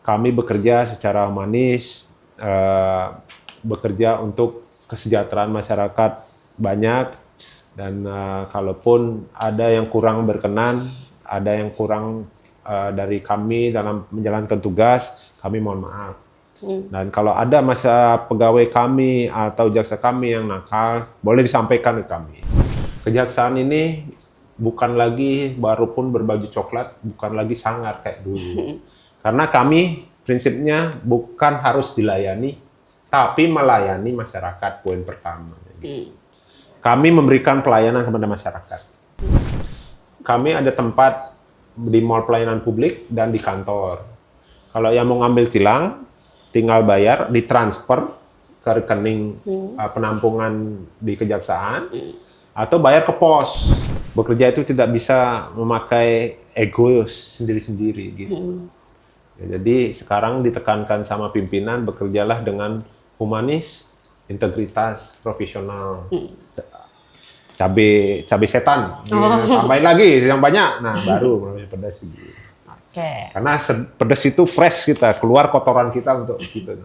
kami bekerja secara humanis, bekerja untuk kesejahteraan masyarakat banyak, dan kalaupun ada yang kurang berkenan, ada yang kurang dari kami dalam menjalankan tugas, kami mohon maaf. Dan kalau ada masa pegawai kami atau jaksa kami yang nakal, boleh disampaikan ke kami. Kejaksaan ini bukan lagi, baru pun berbaju coklat, bukan lagi sangar kayak dulu. Karena kami prinsipnya bukan harus dilayani, tapi melayani masyarakat, poin pertama. Kami memberikan pelayanan kepada masyarakat. Kami ada tempat di mall pelayanan publik dan di kantor. Kalau yang mau ngambil tilang, tinggal bayar, ditransfer ke rekening penampungan di kejaksaan, atau bayar ke pos. Bekerja itu tidak bisa memakai ego sendiri-sendiri gitu. Ya, jadi sekarang ditekankan sama pimpinan, bekerjalah dengan humanis, integritas, profesional. Cabai setan, tambahin lagi yang banyak, nah baru mulai pedas gitu. Karena pedas itu fresh kita, keluar kotoran kita untuk gitu.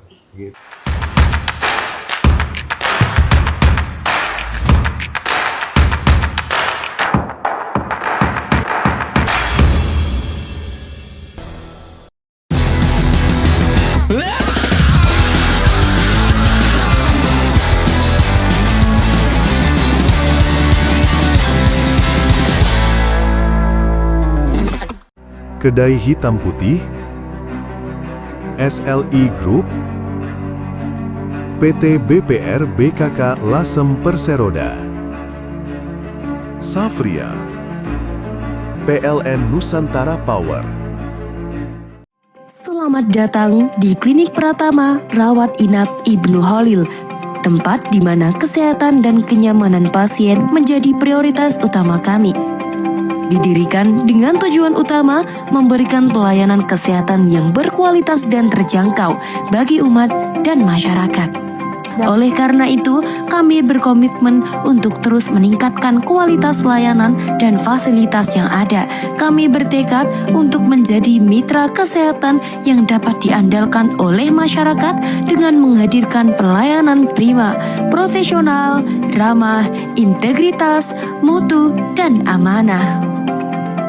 Kedai Hitam Putih, SLI Group, PT BPR BKK Lasem Perseroda, Safria, PLN Nusantara Power. Selamat datang di Klinik Pratama Rawat Inap Ibnu Khalil, tempat di mana kesehatan dan kenyamanan pasien menjadi prioritas utama kami. Didirikan dengan tujuan utama memberikan pelayanan kesehatan yang berkualitas dan terjangkau bagi umat dan masyarakat. Oleh karena itu, kami berkomitmen untuk terus meningkatkan kualitas layanan dan fasilitas yang ada. Kami bertekad untuk menjadi mitra kesehatan yang dapat diandalkan oleh masyarakat dengan menghadirkan pelayanan prima, profesional, ramah, integritas, mutu, dan amanah.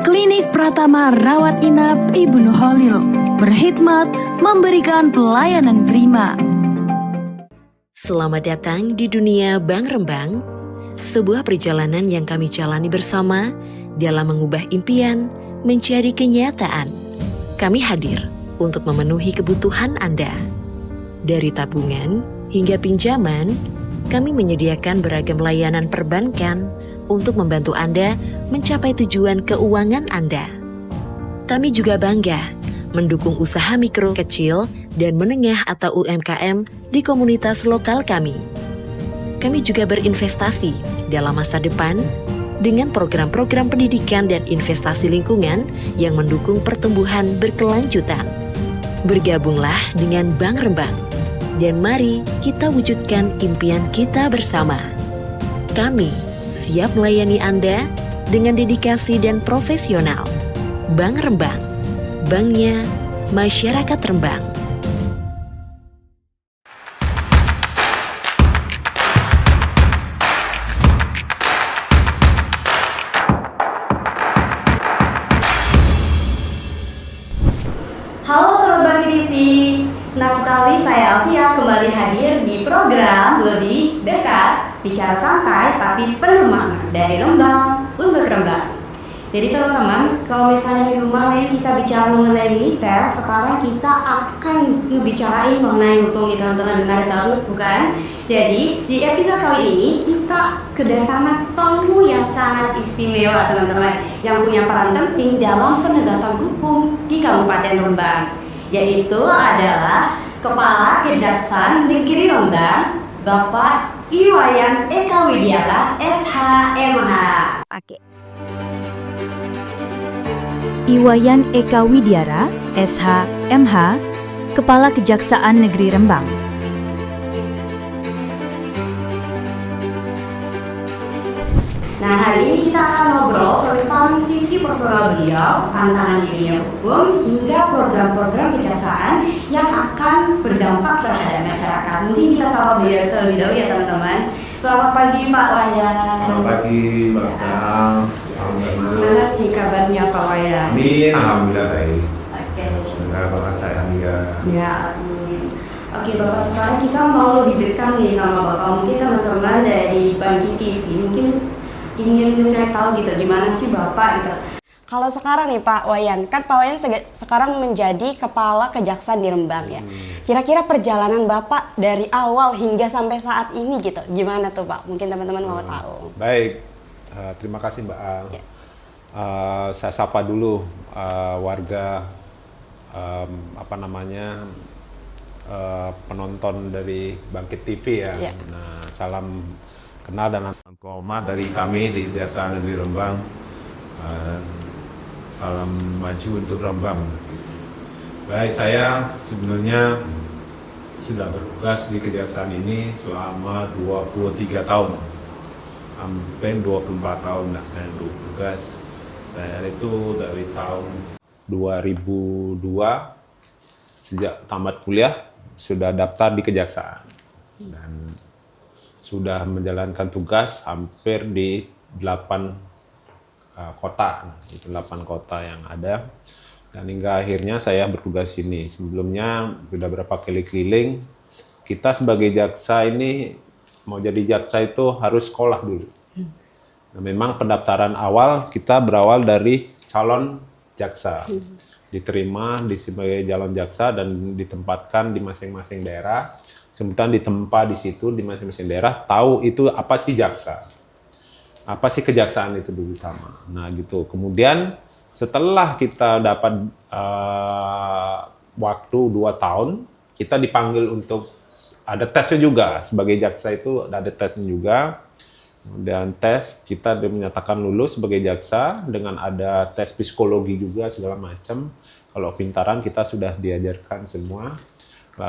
Klinik Pratama Rawat Inap Ibnu Khalil berkhidmat memberikan pelayanan prima. Selamat datang di dunia Bank Rembang, sebuah perjalanan yang kami jalani bersama dalam mengubah impian menjadi kenyataan. Kami hadir untuk memenuhi kebutuhan Anda. Dari tabungan hingga pinjaman, kami menyediakan beragam layanan perbankan untuk membantu Anda mencapai tujuan keuangan Anda. Kami juga bangga mendukung usaha mikro, kecil, dan menengah atau UMKM di komunitas lokal kami. Kami juga berinvestasi dalam masa depan dengan program-program pendidikan dan investasi lingkungan yang mendukung pertumbuhan berkelanjutan. Bergabunglah dengan Bank Rembang, dan mari kita wujudkan impian kita bersama. Kami siap melayani Anda dengan dedikasi dan profesional. Bank Rembang, banknya masyarakat Rembang. Halo Sobat Bank TV, senang sekali saya Alfia kembali hadir di program Lebih Dekat, bicara santai tapi penuh makna dari Rembang untuk Rembang. Jadi teman-teman, kalau misalnya di rumah lain kita bicara mengenai militer, sekarang kita akan ngebicarain mengenai hukum nih teman-teman, benar tahu bukan? Jadi di episode kali ini kita kedatangan tamu yang sangat istimewa teman-teman, yang punya peran penting dalam penegakan hukum di Kabupaten Rembang, yaitu adalah Kepala Kejaksaan Negeri Rembang, Bapak Iwayan Eka Widiara, SH.MH. Iwayan Eka Widiara, SH.MH, Kepala Kejaksaan Negeri Rembang. Nah, hari ini kita akan ngobrol tentang sisi personal beliau, tantangan di dunia hukum, hingga program-program kejaksaan dia terlebih dahulu ya teman-teman. Selamat pagi Pak Wayan. Selamat pagi Mbak Dang. Gimana nih kabarnya Pak Wayan? Amin, alhamdulillah baik. Oke. Semoga Bapak saya juga. Ya, amin. Oke Bapak, sekarang kita mau lebih dekat nih sama Bapak. Mungkin teman-teman dari Bangki TV mungkin ingin mencari tahu gitu gimana sih Bapak gitu. Kalau sekarang nih Pak Wayan, kan Pak Wayan sekarang menjadi Kepala Kejaksaan di Rembang ya. Kira-kira perjalanan Bapak dari awal hingga sampai saat ini gitu, gimana tuh Pak? Mungkin teman-teman mau tahu. Baik, terima kasih Mbak Al. Ya. Saya sapa dulu warga penonton dari Bangkit TV ya. Ya. Nah, salam kenal dan hormat dari kami di Desa Negeri Rembang. Salam maju untuk Rembang. Baik, saya sebenarnya sudah bertugas di kejaksaan ini selama 23 tahun. Hampir 24 tahun saya bertugas. Saya itu dari tahun 2002 sejak tamat kuliah sudah daftar di kejaksaan dan sudah menjalankan tugas hampir di 8 kota, itu 8 kota yang ada, dan hingga akhirnya saya bertugas sini. Sebelumnya sudah berapa kali keliling. Kita sebagai jaksa ini mau jadi jaksa itu harus sekolah dulu. Nah, memang pendaftaran awal kita berawal dari calon jaksa, diterima sebagai calon jaksa dan ditempatkan di masing-masing daerah. Kemudian ditempa di situ di masing-masing daerah, tahu itu apa sih jaksa. Apa sih kejaksaan itu dulu utama. Nah gitu. Kemudian setelah kita dapat waktu 2 tahun, kita dipanggil untuk ada tesnya juga. Sebagai jaksa itu ada tesnya juga. Kemudian tes kita dinyatakan lulus sebagai jaksa dengan ada tes psikologi juga segala macam. Kalau pintaran kita sudah diajarkan semua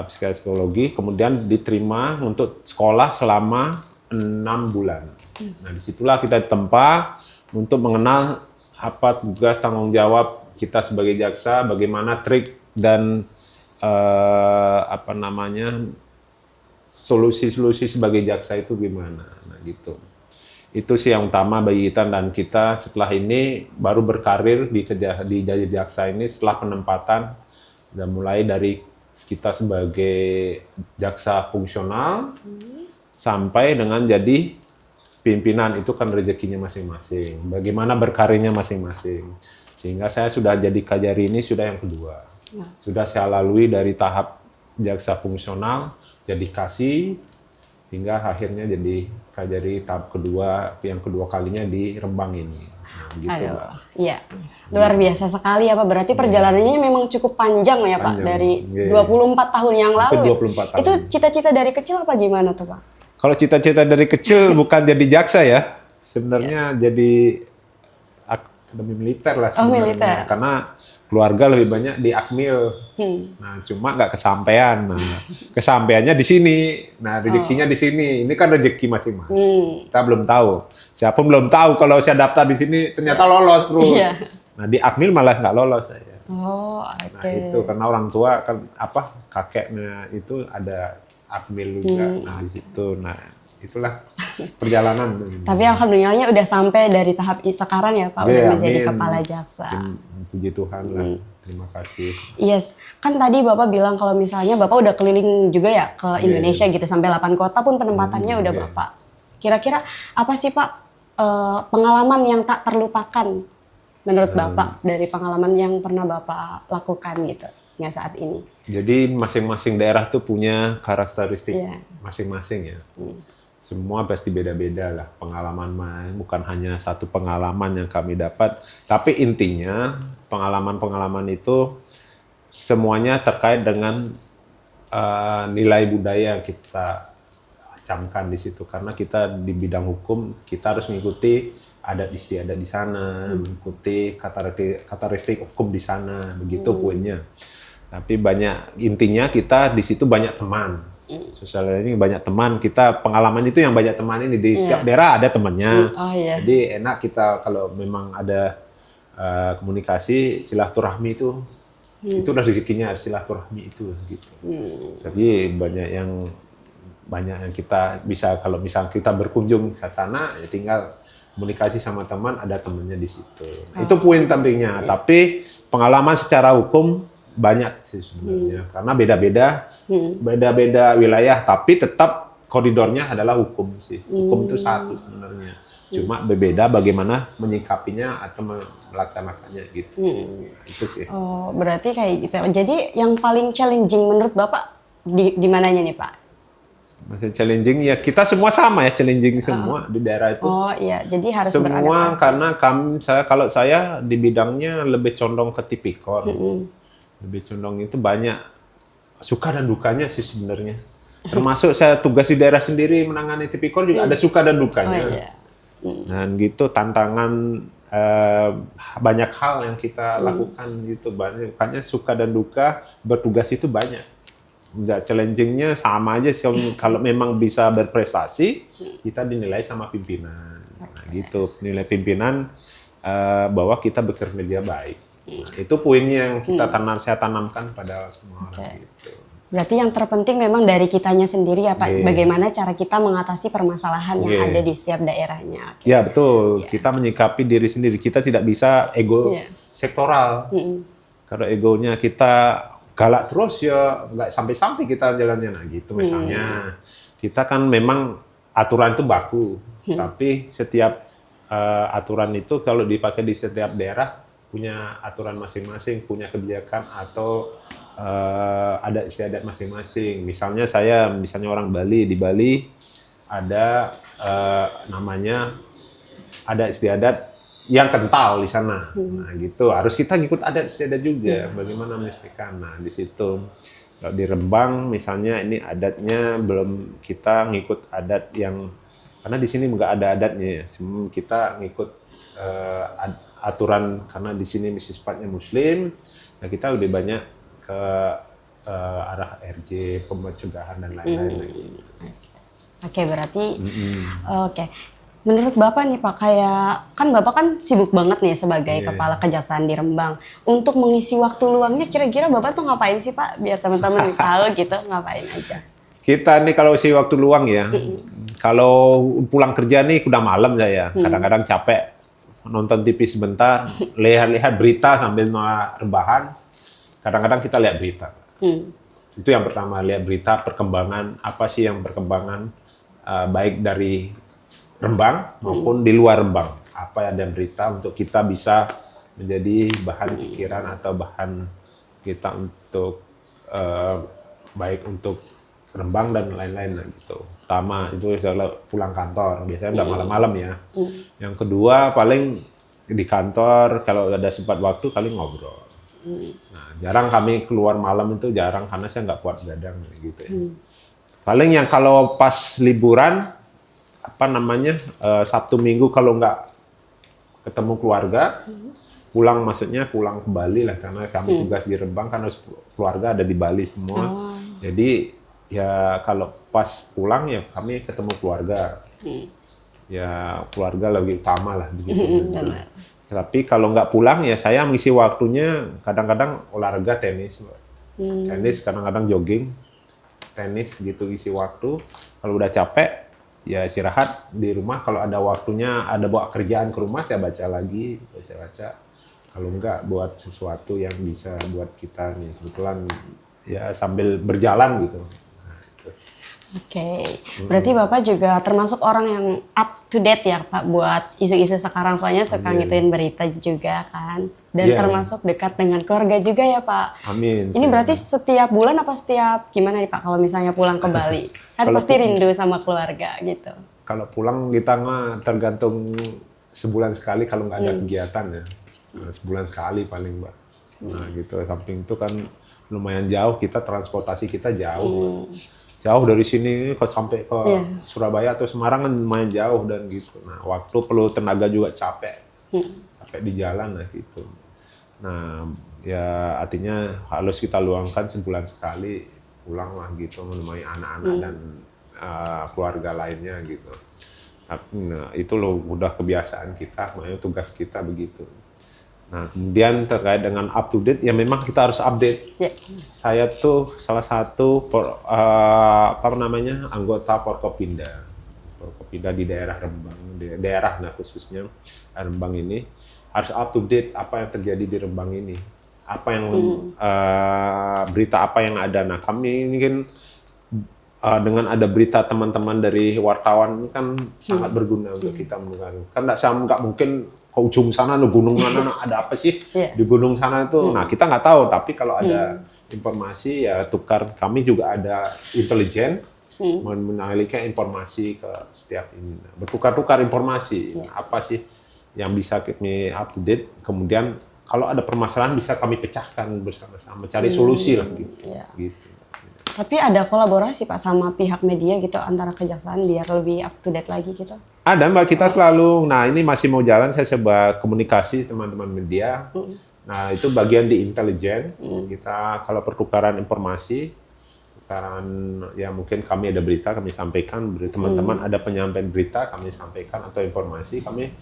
psikologi. Kemudian diterima untuk sekolah selama 6 bulan. Nah, disitulah kita ditempa untuk mengenal apa tugas tanggung jawab kita sebagai jaksa, bagaimana trik dan solusi-solusi sebagai jaksa itu gimana. Nah, gitu. Itu sih yang utama bagi kita, dan kita setelah ini baru berkarir di jadi jaksa ini setelah penempatan dan mulai dari kita sebagai jaksa fungsional sampai dengan jadi pimpinan. Itu kan rezekinya masing-masing. Bagaimana berkarirnya masing-masing. Sehingga saya sudah jadi Kajari ini sudah yang kedua. Sudah saya lalui dari tahap jaksa fungsional, jadi kasih, hingga akhirnya jadi Kajari tahap kedua, yang kedua kalinya di Rembang ini. Nah, gitu, Mbak. Iya. Luar biasa sekali ya Pak. Berarti perjalanannya memang cukup panjang ya Pak. Dari 24 tahun yang lalu. 24 tahun. Itu cita-cita dari kecil apa gimana tuh Pak? Kalau cita-cita dari kecil bukan jadi jaksa ya, sebenarnya jadi akademi militer lah sebenarnya. Militer. Karena keluarga lebih banyak di Akmil. Nah, cuma nggak kesampaian. Nah, kesampaiannya di sini. Nah, rezekinya di sini. Ini kan rezeki masing-masing. Kita belum tahu. Siapa belum tahu kalau saya daftar di sini ternyata lolos terus. Iya. Nah, di Akmil malah nggak lolos saya. Oh, oke. Nah, itu karena orang tua kan kakeknya itu ada Akmil juga. Nah, di situ. Nah, itulah perjalanan. Tapi alhamdulillahnya udah sampai dari tahap sekarang ya Pak, udah menjadi kepala jaksa. Puji Tuhan lah. Terima kasih. Yes, kan tadi Bapak bilang kalau misalnya Bapak udah keliling juga ya ke Indonesia gitu, sampai 8 kota pun penempatannya udah Bapak. Kira-kira apa sih Pak pengalaman yang tak terlupakan menurut Bapak dari pengalaman yang pernah Bapak lakukan gitu ya saat ini? Jadi masing-masing daerah tuh punya karakteristik masing-masing ya. Semua pasti beda-beda lah pengalaman, bukan hanya satu pengalaman yang kami dapat, tapi intinya pengalaman-pengalaman itu semuanya terkait dengan nilai budaya yang kita camkan di situ, karena kita di bidang hukum kita harus mengikuti adat istiadat di sana, mengikuti karakteristik hukum di sana, begitu poinnya. Tapi intinya kita di situ banyak teman. Sosialisasi banyak teman, kita pengalaman itu yang banyak teman ini di setiap daerah ada temannya. Jadi enak kita kalau memang ada komunikasi silaturahmi itu udah rezekinya silaturahmi itu gitu. Jadi banyak yang banyak yang kita bisa, kalau misalnya kita berkunjung ke sana, ya tinggal komunikasi sama teman, ada temannya di situ. Itu poin pentingnya. Tapi pengalaman secara hukum banyak sih sebenarnya, karena beda-beda wilayah, tapi tetap koridornya adalah hukum sih. Hukum itu satu sebenarnya. Cuma berbeda bagaimana menyikapinya atau melaksanakannya gitu. Itu sih. Oh, berarti kayak gitu. Jadi yang paling challenging menurut Bapak di mananya nih, Pak? Masih challenging ya, kita semua sama ya, challenging semua di daerah itu. Oh iya, jadi harus Semua beradaptasi. karena kalau saya di bidangnya lebih condong ke tipikor. Lebih condong itu banyak suka dan dukanya sih sebenarnya. Termasuk saya tugas di daerah sendiri menangani tipikor juga ada suka dan dukanya. Oh iya. Dan gitu tantangan banyak hal yang kita lakukan gitu, banyak. Makanya suka dan duka bertugas itu banyak. Nggak, challenging-nya sama aja sih, kalau memang bisa berprestasi kita dinilai sama pimpinan. Nah, gitu, nilai pimpinan bahwa kita bekerja baik. Nah, itu poinnya yang saya tanamkan pada semua orang gitu. Berarti yang terpenting memang dari kitanya sendiri ya Pak, bagaimana cara kita mengatasi permasalahan yang ada di setiap daerahnya. Ya betul, kita menyikapi diri sendiri, kita tidak bisa ego sektoral. Kalau egonya kita galak terus ya nggak sampai-sampai kita jalannya. Nah gitu misalnya, kita kan memang aturan itu baku, tapi setiap aturan itu kalau dipakai di setiap daerah punya aturan masing-masing, punya kebijakan atau adat istiadat masing-masing. Misalnya orang Bali, di Bali ada namanya adat istiadat yang kental di sana. Nah, gitu. Harus kita ngikut adat istiadat juga. Bagaimana menyesuaikan. Nah, di situ. Kalau di Rembang misalnya ini adatnya belum, kita ngikut adat yang, karena di sini nggak ada adatnya ya. Kita ngikut aturan karena di sini misi sifatnya Muslim. Nah, kita lebih banyak ke arah RJ, pencegahan dan lain-lain. Oke, berarti oke. Menurut Bapak nih Pak, kayak kan Bapak kan sibuk banget nih sebagai Kepala Kejaksaan di Rembang. Untuk mengisi waktu luangnya kira-kira Bapak tuh ngapain sih Pak? Biar teman-teman tahu gitu, ngapain aja. Kita nih kalau isi waktu luang ya, kalau pulang kerja nih udah malam saya. Kadang-kadang capek nonton TV sebentar, lihat-lihat berita sambil rebahan. Kadang-kadang kita lihat berita. Itu yang pertama, lihat berita perkembangan, apa sih yang perkembangan baik dari Rembang maupun di luar Rembang. Apa ada berita untuk kita bisa menjadi bahan pikiran atau bahan kita untuk baik untuk Rembang dan lain-lain gitu. Pertama itu adalah pulang kantor, biasanya udah malam-malam ya. Yang kedua paling di kantor kalau ada sempat waktu kali ngobrol. Nah, jarang kami keluar malam itu, jarang karena saya nggak kuat gadang gitu ya. Paling yang kalau pas liburan Sabtu Minggu kalau nggak ketemu keluarga, pulang ke Bali lah, karena kami tugas di Rembang karena keluarga ada di Bali semua. Jadi ya kalau pas pulang ya kami ketemu keluarga. Ya keluarga lebih utama lah begitu. Tapi kalau nggak pulang ya saya mengisi waktunya kadang-kadang olahraga tenis. Tenis, kadang-kadang jogging. Tenis gitu isi waktu. Kalau udah capek ya istirahat di rumah. Kalau ada waktunya, ada bawa kerjaan ke rumah, saya baca lagi, baca-baca. Kalau enggak buat sesuatu yang bisa buat kita nih, kebetulan ya sambil berjalan gitu. Oke, berarti Bapak juga termasuk orang yang up to date ya Pak buat isu-isu sekarang, soalnya suka ngikutin berita juga kan, dan termasuk dekat dengan keluarga juga ya Pak. Amin. Ini berarti setiap bulan apa setiap gimana nih Pak kalau misalnya pulang ke Bali? Kan pasti rindu sama keluarga gitu. Kalau pulang kita mah tergantung sebulan sekali kalau nggak ada kegiatan ya. Sebulan sekali paling Mbak. Nah gitu, samping itu kan lumayan jauh, kita transportasi kita jauh. Jauh dari sini sampai ke Surabaya atau Semarang kan lumayan jauh dan gitu. Nah, waktu perlu tenaga juga capek. Capek di jalan lah gitu. Nah, ya artinya harus kita luangkan sebulan sekali pulang lah gitu menemui anak-anak dan keluarga lainnya gitu. Nah, itu loh udah kebiasaan kita, makanya tugas kita begitu. Nah, kemudian terkait dengan up to date, ya memang kita harus update. Ya. Saya tuh salah satu anggota Forkopimda. Forkopimda di daerah Rembang, di daerah khususnya Rembang ini harus up to date apa yang terjadi di Rembang ini. Apa yang berita apa yang ada. Nah, kami ini kan dengan ada berita teman-teman dari wartawan ini kan sangat berguna untuk kita mendengar. Kan nggak mungkin ke ujung sana, di gunung mana ada apa sih di gunung sana itu. Nah, kita nggak tahu. Tapi kalau ada informasi ya tukar. Kami juga ada intelijen mengalihkan informasi ke setiap ini. Bertukar-tukar informasi. Apa sih yang bisa kami up to date. Kemudian kalau ada permasalahan bisa kami pecahkan bersama-sama, cari solusi lah gitu. Tapi ada kolaborasi Pak sama pihak media gitu antara kejaksaan biar lebih up to date lagi gitu? Ada Mbak, kita selalu, nah ini masih mau jalan, saya coba komunikasi teman-teman media. Nah itu bagian di intelijen, kita kalau pertukaran informasi, ya mungkin kami ada berita kami sampaikan, teman-teman ada penyampaian berita kami sampaikan atau informasi kami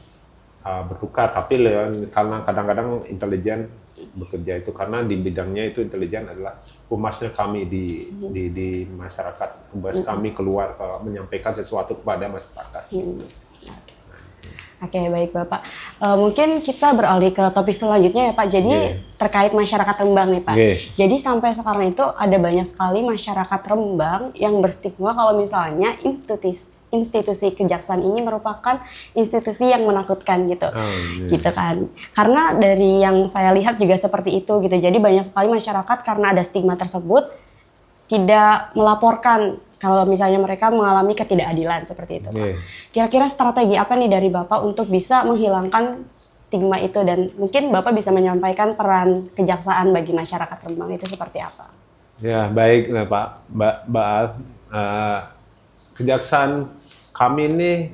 bertukar. Tapi karena kadang-kadang intelijen bekerja itu karena di bidangnya itu intelijen adalah humasnya kami di masyarakat, humas kami keluar menyampaikan sesuatu kepada masyarakat. Oke, baik Bapak. Mungkin kita beralih ke topik selanjutnya ya Pak. Jadi terkait masyarakat Rembang nih Pak. Jadi sampai sekarang itu ada banyak sekali masyarakat Rembang yang berstigma kalau misalnya institusi kejaksaan ini merupakan institusi yang menakutkan gitu. Gitu kan. Karena dari yang saya lihat juga seperti itu gitu. Jadi banyak sekali masyarakat karena ada stigma tersebut tidak melaporkan kalau misalnya mereka mengalami ketidakadilan seperti itu. Kira-kira strategi apa nih dari Bapak untuk bisa menghilangkan stigma itu dan mungkin Bapak bisa menyampaikan peran kejaksaan bagi masyarakat Rembang itu seperti apa? Ya, baik Pak, Mbak kejaksaan ini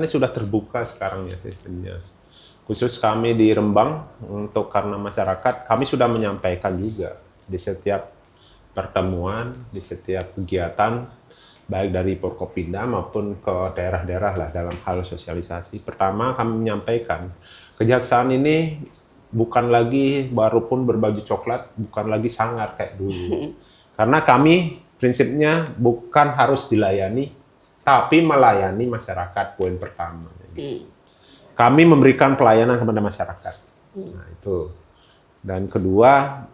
sudah terbuka sekarang ya sistemnya. Khusus kami di Rembang untuk karena masyarakat kami sudah menyampaikan juga di setiap pertemuan, di setiap kegiatan baik dari Forkopimda maupun ke daerah-daerah lah dalam hal sosialisasi. Pertama kami menyampaikan kejaksaan ini bukan lagi baru pun berbaju coklat, bukan lagi sangar kayak dulu. Karena kami prinsipnya bukan harus dilayani tapi melayani masyarakat, poin pertama. Kami memberikan pelayanan kepada masyarakat. Nah, itu. Dan kedua,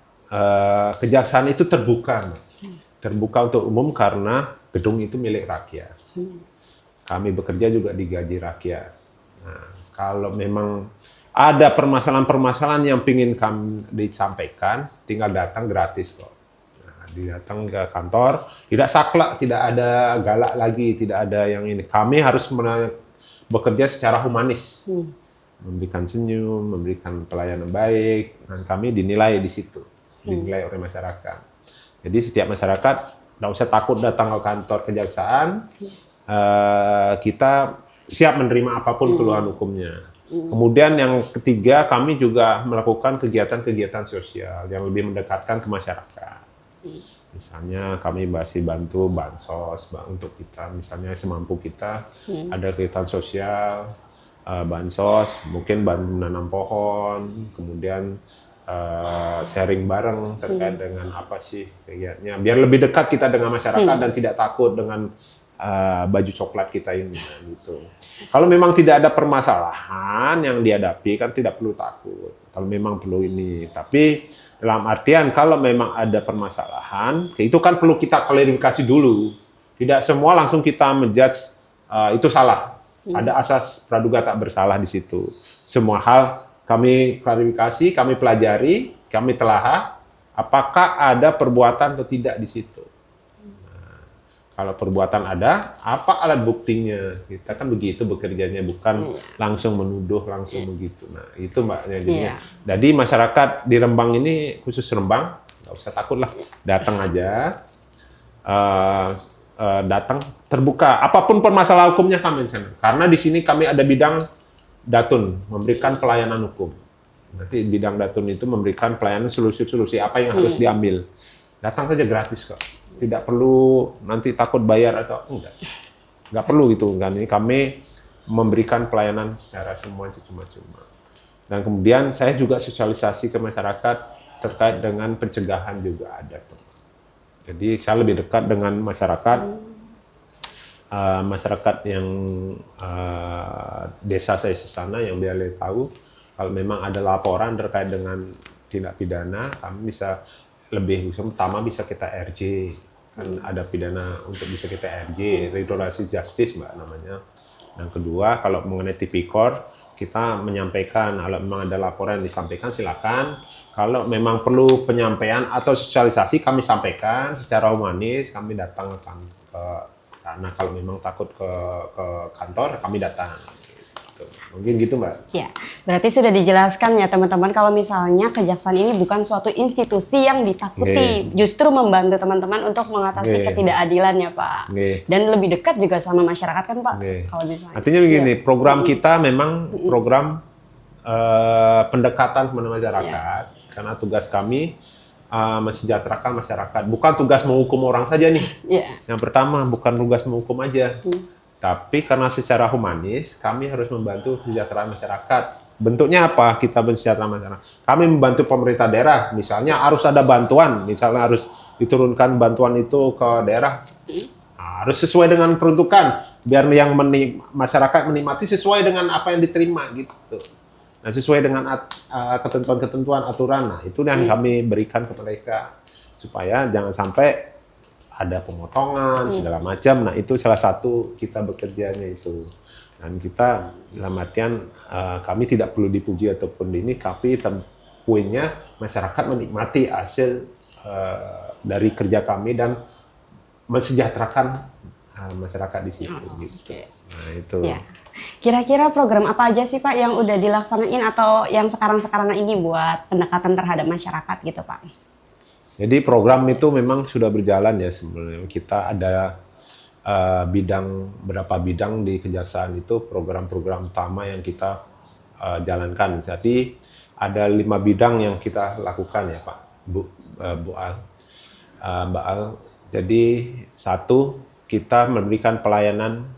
kejaksaan itu terbuka. Terbuka untuk umum karena gedung itu milik rakyat. Kami bekerja juga digaji rakyat. Nah, kalau memang ada permasalahan-permasalahan yang ingin kami disampaikan, tinggal datang gratis kok. Datang ke kantor, tidak saklek, tidak ada galak lagi, tidak ada yang ini. Kami harus bekerja secara humanis, memberikan senyum, memberikan pelayanan baik, dan kami dinilai di situ, dinilai oleh masyarakat. Jadi setiap masyarakat tidak usah takut datang ke kantor kejaksaan, kita siap menerima apapun keluhan hukumnya. Kemudian yang ketiga, kami juga melakukan kegiatan-kegiatan sosial yang lebih mendekatkan ke masyarakat. Misalnya kami masih bantu bansos untuk kita, misalnya semampu kita ada kegiatan sosial, bansos, mungkin bantu menanam pohon, kemudian sharing bareng terkait dengan apa sih kegiatannya, biar lebih dekat kita dengan masyarakat dan tidak takut dengan baju coklat kita ini gitu. Kalau memang tidak ada permasalahan yang dihadapi kan tidak perlu takut. Kalau memang perlu ini, tapi dalam artian kalau memang ada permasalahan, itu kan perlu kita klarifikasi dulu. Tidak semua langsung kita menjudge itu salah. Ada asas praduga tak bersalah di situ. Semua hal kami klarifikasi, kami pelajari, kami telahah apakah ada perbuatan atau tidak di situ. Kalau perbuatan ada, apa alat buktinya? Kita kan begitu bekerjanya, bukan langsung menuduh, langsung begitu. Nah, itu Mbaknya. Jadi masyarakat di Rembang ini, khusus Rembang, nggak usah takut lah. Datang aja, datang terbuka. Apapun permasalahan hukumnya kami sana. Karena di sini kami ada bidang datun, memberikan pelayanan hukum. Nanti bidang datun itu memberikan pelayanan solusi-solusi apa yang harus diambil. Datang saja gratis kok. Tidak perlu nanti takut bayar atau enggak perlu gitu kan. Ini kami memberikan pelayanan secara semua cuma-cuma. Dan kemudian saya juga sosialisasi ke masyarakat terkait dengan pencegahan juga ada. Jadi saya lebih dekat dengan masyarakat, masyarakat yang desa saya di sana yang biar tahu kalau memang ada laporan terkait dengan tindak pidana, kami bisa lebih pertama bisa kita RJ, kan ada pidana untuk bisa kita RJ, restoratif justice Mbak namanya. Dan kedua, kalau mengenai tipikor, kita menyampaikan kalau memang ada laporan disampaikan silakan. Kalau memang perlu penyampaian atau sosialisasi kami sampaikan secara humanis, kami datang ke karena kalau memang takut ke kantor kami datang. Gitu. Mungkin gitu Mbak. Ya, berarti sudah dijelaskan ya teman-teman kalau misalnya kejaksaan ini bukan suatu institusi yang ditakuti, justru membantu teman-teman untuk mengatasi ketidakadilan ya Pak. Dan lebih dekat juga sama masyarakat kan Pak. Kalau misalnya. Artinya begini, program kita memang program pendekatan kepada masyarakat, karena tugas kami mensejahterakan masyarakat. Bukan tugas menghukum orang saja nih. Yang pertama bukan tugas menghukum aja. Tapi karena secara humanis, kami harus membantu kesejahteraan masyarakat. Bentuknya apa? Kita mensejahterakan masyarakat. Kami membantu pemerintah daerah, misalnya harus ada bantuan, misalnya harus diturunkan bantuan itu ke daerah. Harus sesuai dengan peruntukan, biar yang masyarakat menikmati sesuai dengan apa yang diterima gitu. Nah, sesuai dengan ketentuan-ketentuan aturan. Nah, itu yang kami berikan ke mereka supaya jangan sampai ada pemotongan segala macam. Nah, itu salah satu kita bekerjanya itu. Dan kita dalam artian kami tidak perlu dipuji ataupun ini, tapi poinnya masyarakat menikmati hasil dari kerja kami dan mensejahterakan masyarakat di situ. Gitu. Nah, itu. Ya. Kira-kira program apa aja sih Pak yang udah dilaksanain atau yang sekarang-sekarang ini buat pendekatan terhadap masyarakat gitu Pak? Jadi program itu memang sudah berjalan ya sebenarnya. Kita ada berapa bidang di kejaksaan itu program-program utama yang kita jalankan. Jadi ada 5 bidang yang kita lakukan ya Pak, Bu Al, Mbak Al. Jadi satu, kita memberikan pelayanan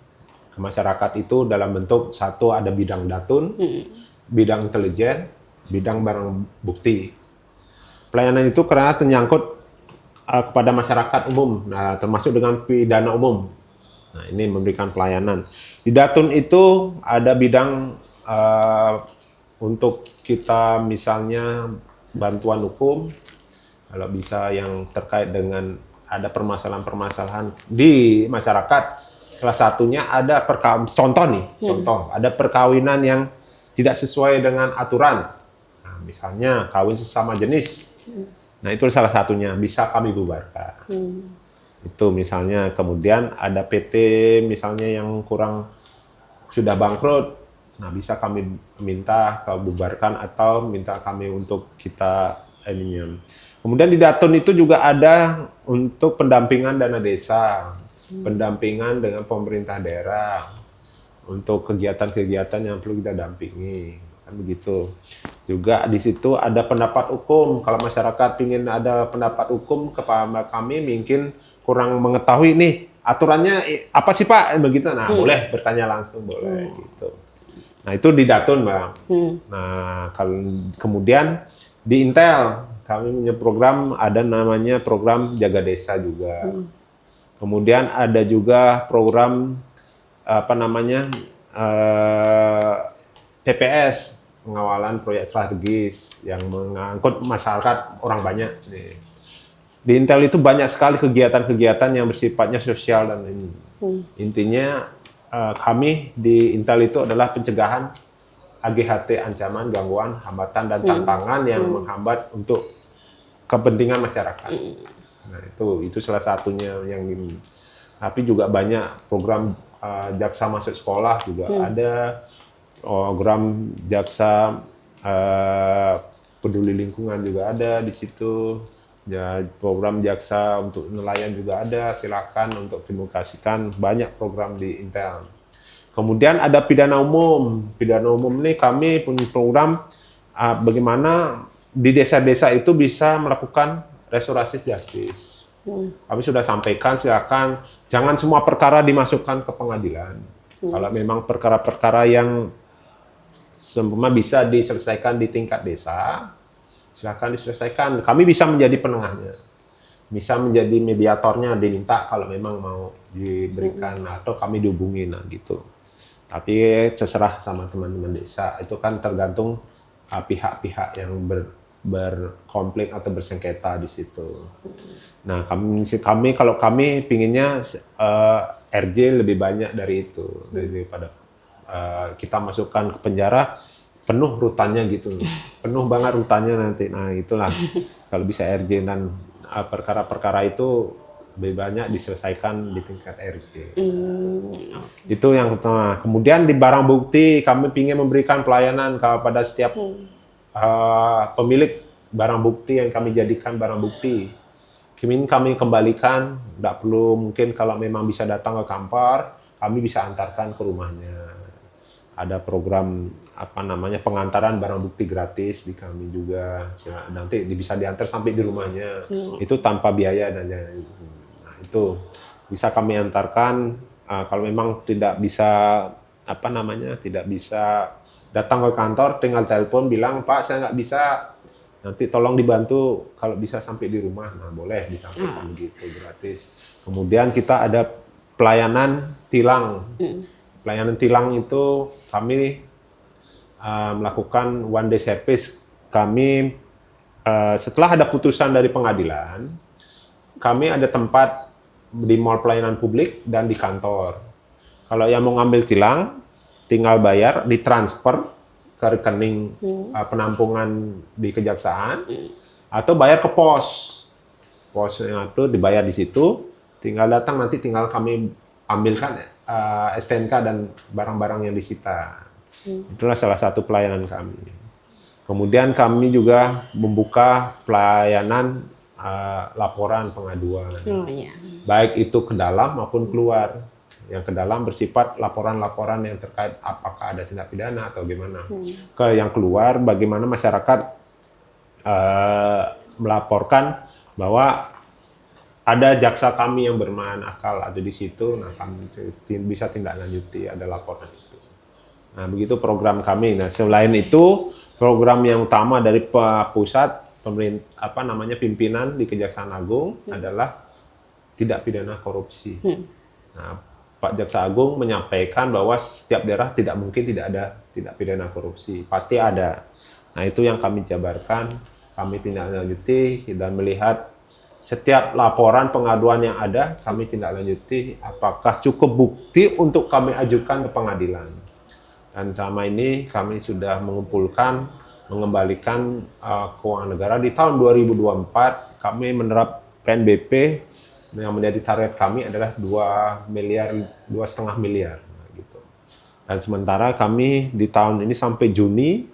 ke masyarakat itu dalam bentuk satu ada bidang datun, bidang intelijen, bidang barang bukti. Pelayanan itu karena menyangkut kepada masyarakat umum, nah, termasuk dengan pidana umum. Nah, ini memberikan pelayanan. Di Datun itu ada bidang untuk kita misalnya bantuan hukum, kalau bisa yang terkait dengan ada permasalahan-permasalahan di masyarakat. Salah satunya ada contoh, ada perkawinan yang tidak sesuai dengan aturan. Nah, misalnya kawin sesama jenis. Nah, itu salah satunya bisa kami bubarkan. Itu misalnya, kemudian ada PT misalnya yang kurang sudah bangkrut. Nah, bisa kami minta bubarkan atau minta kami untuk kita ininya. Kemudian di Datun itu juga ada untuk pendampingan dana desa, pendampingan dengan pemerintah daerah untuk kegiatan-kegiatan yang perlu kita dampingi, kan begitu. Juga di situ ada pendapat hukum. Kalau masyarakat ingin ada pendapat hukum kepada kami, mungkin kurang mengetahui nih aturannya apa sih Pak, begitu. Nah, boleh bertanya langsung, boleh gitu. Nah, itu di Datun, Bang. Nah, kalau kemudian di Intel kami punya program, ada namanya program Jaga Desa juga. Kemudian ada juga program apa namanya TPS, pengawalan proyek strategis yang mengangkut masyarakat orang banyak. Di Intel itu banyak sekali kegiatan-kegiatan yang bersifatnya sosial dan ini. Intinya kami di Intel itu adalah pencegahan AGHT, ancaman, gangguan, hambatan dan tantangan yang menghambat untuk kepentingan masyarakat. Nah, itu salah satunya yang ini. Tapi juga banyak program jaksa masuk sekolah juga ada, program jaksa peduli lingkungan juga ada di situ. Ya, program jaksa untuk nelayan juga ada, silakan untuk dimutasikan, banyak program di Intel. Kemudian ada pidana umum. Pidana umum ini kami punya program bagaimana di desa-desa itu bisa melakukan restoratif justice. Kami sudah sampaikan, silakan jangan semua perkara dimasukkan ke pengadilan. Kalau memang perkara-perkara yang semua bisa diselesaikan di tingkat desa, silakan diselesaikan. Kami bisa menjadi penengahnya, bisa menjadi mediatornya, diminta kalau memang mau diberikan atau kami dihubungi, nah gitu. Tapi terserah sama teman-teman desa, itu kan tergantung pihak-pihak yang berkonflik atau bersengketa di situ. Nah kalau kami pinginnya RJ lebih banyak dari itu, daripada kita masukkan ke penjara penuh rutannya gitu, penuh banget rutannya nanti. Nah itulah kalau bisa RJ, dan perkara-perkara itu lebih banyak diselesaikan di tingkat RJ. Itu yang pertama. Kemudian di barang bukti kami ingin memberikan pelayanan kepada setiap pemilik barang bukti yang kami jadikan barang bukti. Kami kembalikan, tidak perlu, mungkin kalau memang bisa datang ke kantor, kami bisa antarkan ke rumahnya. Ada program pengantaran barang bukti gratis di kami juga, nanti bisa diantar sampai di rumahnya, itu tanpa biaya dan nah, itu bisa kami antarkan. Kalau memang tidak bisa tidak bisa datang ke kantor, tinggal telepon bilang, Pak saya nggak bisa, nanti tolong dibantu kalau bisa sampai di rumah, nah boleh disampaikan begitu gratis. Kemudian kita ada pelayanan tilang. Pelayanan tilang itu kami melakukan one day service. Kami setelah ada putusan dari pengadilan, kami ada tempat di mall pelayanan publik dan di kantor. Kalau yang mau ngambil tilang, tinggal bayar, ditransfer ke rekening penampungan di kejaksaan, atau bayar ke pos. Pos yang itu dibayar di situ, tinggal datang, nanti tinggal kami ambilkan STNK dan barang-barang yang disita. Itulah salah satu pelayanan kami. Kemudian kami juga membuka pelayanan laporan pengaduan, baik itu ke dalam maupun keluar. Yang ke dalam bersifat laporan-laporan yang terkait apakah ada tindak pidana atau gimana. Ke yang keluar, bagaimana masyarakat melaporkan bahwa ada jaksa kami yang bermain akal ada di situ, nah kami bisa tindak lanjuti, ada laporan itu. Nah begitu program kami. Nah selain itu program yang utama dari pusat pimpinan di Kejaksaan Agung adalah tidak pidana korupsi. Nah Pak Jaksa Agung menyampaikan bahwa setiap daerah tidak mungkin tidak ada tidak pidana korupsi, pasti ada. Nah itu yang kami jabarkan, kami tindak lanjuti dan melihat setiap laporan pengaduan yang ada, kami tindak lanjuti apakah cukup bukti untuk kami ajukan ke pengadilan. Dan selama ini kami sudah mengumpulkan, mengembalikan keuangan negara. Di tahun 2024 kami menerap PNBP yang menjadi target kami adalah 2,5 miliar. Gitu. Dan sementara kami di tahun ini sampai Juni,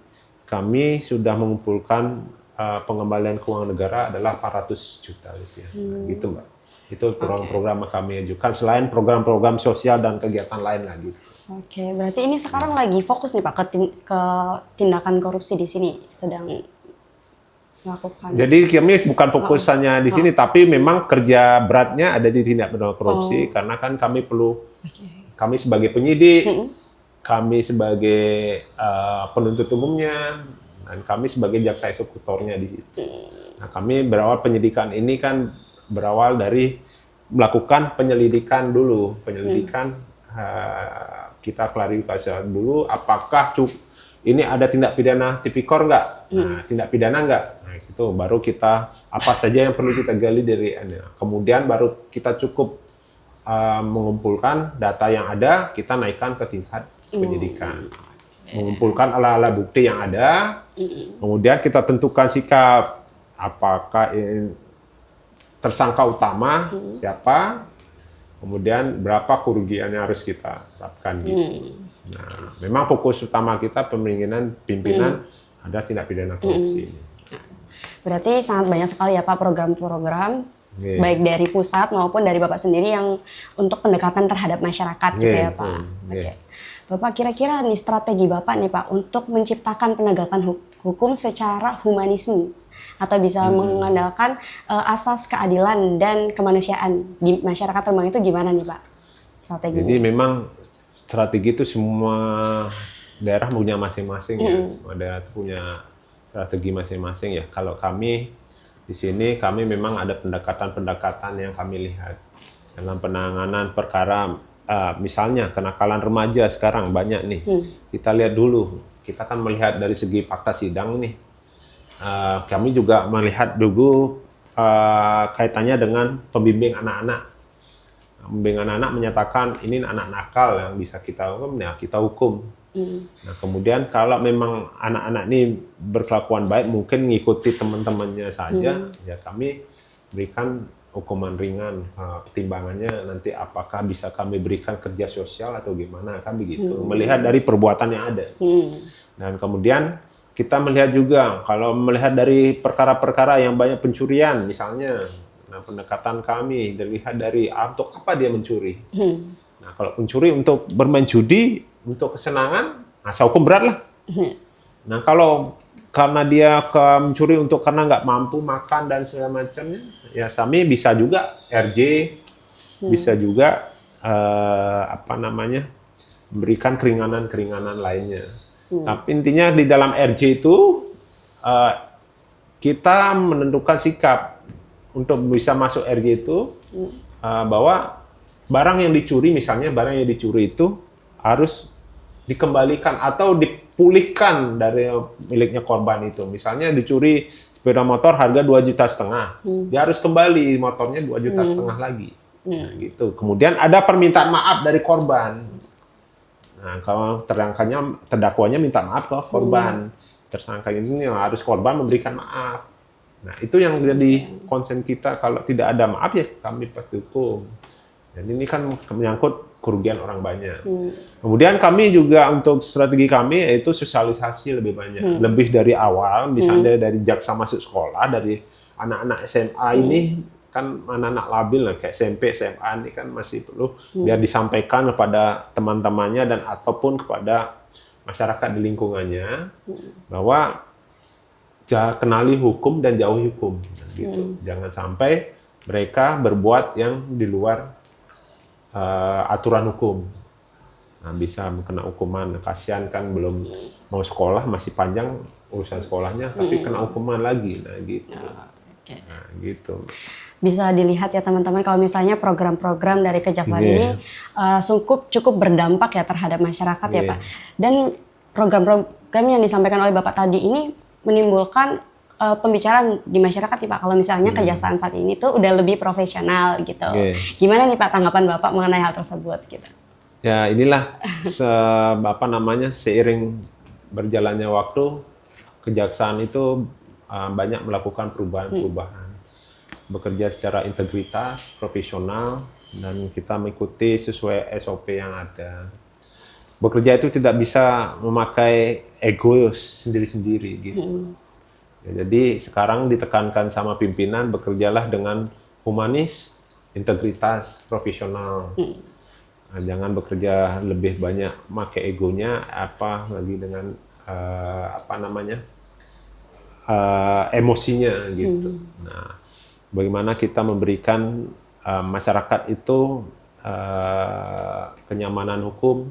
kami sudah mengumpulkan pengembalian keuangan negara adalah 400 juta rupiah. Gitu Mbak. Itu program-program yang kami ajukan selain program-program sosial dan kegiatan lain lagi. Oke, berarti ini sekarang lagi fokus nih Pak ke tindakan korupsi di sini sedang melakukan. Jadi kami bukan fokusannya di sini, tapi memang kerja beratnya ada di tindak pidana korupsi karena kan kami perlu kami sebagai penyidik, kami sebagai penuntut umumnya, dan kami sebagai jaksa eksekutornya di situ. Nah, kami berawal penyidikan ini kan berawal dari melakukan penyelidikan dulu, kita klarifikasi dulu apakah ini ada tindak pidana tipikor nggak, tindak pidana nggak, nah itu baru kita apa saja yang perlu kita gali dari ini. Kemudian baru kita cukup mengumpulkan data yang ada, kita naikkan ke tingkat penyidikan. Mengumpulkan alat-alat bukti yang ada, kemudian kita tentukan sikap, apakah tersangka utama siapa, kemudian berapa kerugian yang harus kita terapkan gitu. Nah, memang fokus utama kita pemimpinan ada tindak pidana korupsi. Berarti sangat banyak sekali ya Pak program-program baik dari pusat maupun dari Bapak sendiri yang untuk pendekatan terhadap masyarakat gitu ya Pak. Oke. Bapak kira-kira nih strategi Bapak nih Pak untuk menciptakan penegakan hukum secara humanisme atau bisa mengandalkan asas keadilan dan kemanusiaan di masyarakat Rembang itu gimana nih Pak? Strategi. Jadi memang strategi itu semua daerah punya masing-masing ya, semua daerah punya strategi masing-masing ya. Kalau kami di sini, kami memang ada pendekatan-pendekatan yang kami lihat dalam penanganan perkara, misalnya kenakalan remaja sekarang banyak nih. Kita lihat dulu, kita kan melihat dari segi fakta sidang nih. Kami juga melihat dulu kaitannya dengan pembimbing anak-anak. Pembimbing anak-anak menyatakan ini anak nakal yang bisa kita hukum, ya kita hukum. Nah kemudian kalau memang anak-anak ini berkelakuan baik, mungkin mengikuti teman-temannya saja, ya kami berikan hukuman ringan. Pertimbangannya nanti apakah bisa kami berikan kerja sosial atau gimana, kan begitu. Melihat dari perbuatan yang ada. Dan kemudian kita melihat juga kalau melihat dari perkara-perkara yang banyak pencurian, misalnya, nah pendekatan kami dilihat dari untuk apa dia mencuri. Nah kalau pencuri untuk bermain judi, untuk kesenangan, nah saya hukum berat lah. Nah kalau karena dia mencuri untuk karena nggak mampu makan dan segala macamnya, ya kami bisa juga RJ, bisa juga memberikan keringanan-keringanan lainnya. Tapi intinya di dalam RJ itu kita menentukan sikap untuk bisa masuk RJ itu bahwa barang yang dicuri, misalnya barang yang dicuri itu harus dikembalikan atau dipulihkan dari miliknya korban itu. Misalnya dicuri sepeda motor harga 2,5 juta, dia harus kembali motornya 2,5 juta lagi. Nah, gitu. Kemudian ada permintaan maaf dari korban. Nah, kalau terdakwanya minta maaf ke korban, tersangka ini harus korban memberikan maaf. Nah, itu yang jadi konsen kita. Kalau tidak ada maaf ya kami pasti hukum. Jadi ini kan menyangkut kerugian orang banyak. Kemudian kami juga untuk strategi kami yaitu sosialisasi lebih banyak, lebih dari awal, misalnya dari jaksa masuk sekolah, dari anak-anak SMA ini kan anak-anak labil lah, kayak SMP, SMA ini kan masih perlu biar disampaikan kepada teman-temannya dan ataupun kepada masyarakat di lingkungannya bahwa kenali hukum dan jauhi hukum, gitu. Jangan sampai mereka berbuat yang di luar aturan hukum. Nah, bisa kena hukuman. Kasihan kan belum mau sekolah, masih panjang urusan sekolahnya, tapi kena hukuman lagi. Nah, gitu. Nah, gitu. Bisa dilihat ya teman-teman kalau misalnya program-program dari Kejaksaan ini cukup berdampak ya terhadap masyarakat ya Pak. Dan program-program yang disampaikan oleh Bapak tadi ini menimbulkan pembicaraan di masyarakat nih Pak. Kalau misalnya Kejaksaan saat ini tuh udah lebih profesional gitu. Gimana nih Pak tanggapan Bapak mengenai hal tersebut gitu? Ya inilah seiring berjalannya waktu Kejaksaan itu banyak melakukan perubahan-perubahan. Bekerja secara integritas, profesional, dan kita mengikuti sesuai SOP yang ada. Bekerja itu tidak bisa memakai ego sendiri-sendiri gitu. Ya, jadi sekarang ditekankan sama pimpinan bekerjalah dengan humanis, integritas, profesional. Nah, jangan bekerja lebih banyak pakai egonya, lagi dengan emosinya gitu. Nah, bagaimana kita memberikan masyarakat itu kenyamanan hukum,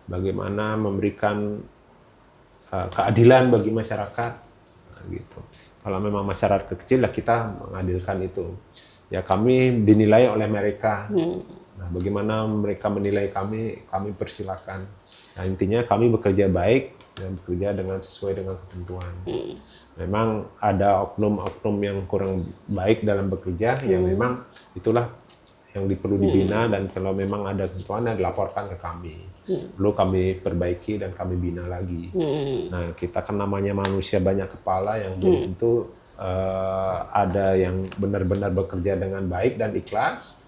bagaimana memberikan keadilan bagi masyarakat. Gitu. Kalau memang masyarakat kecil lah kita mengadilkan itu. Ya kami dinilai oleh mereka. Nah, bagaimana mereka menilai kami persilakan. Nah, intinya kami bekerja baik dan bekerja sesuai dengan ketentuan. Memang ada oknum-oknum yang kurang baik dalam bekerja, yang memang itulah yang perlu dibina, dan kalau memang ada ketentuan dilaporkan ke kami. Perlu kami perbaiki dan kami bina lagi. Nah, kita kan namanya manusia banyak kepala yang belum tentu ada yang benar-benar bekerja dengan baik dan ikhlas.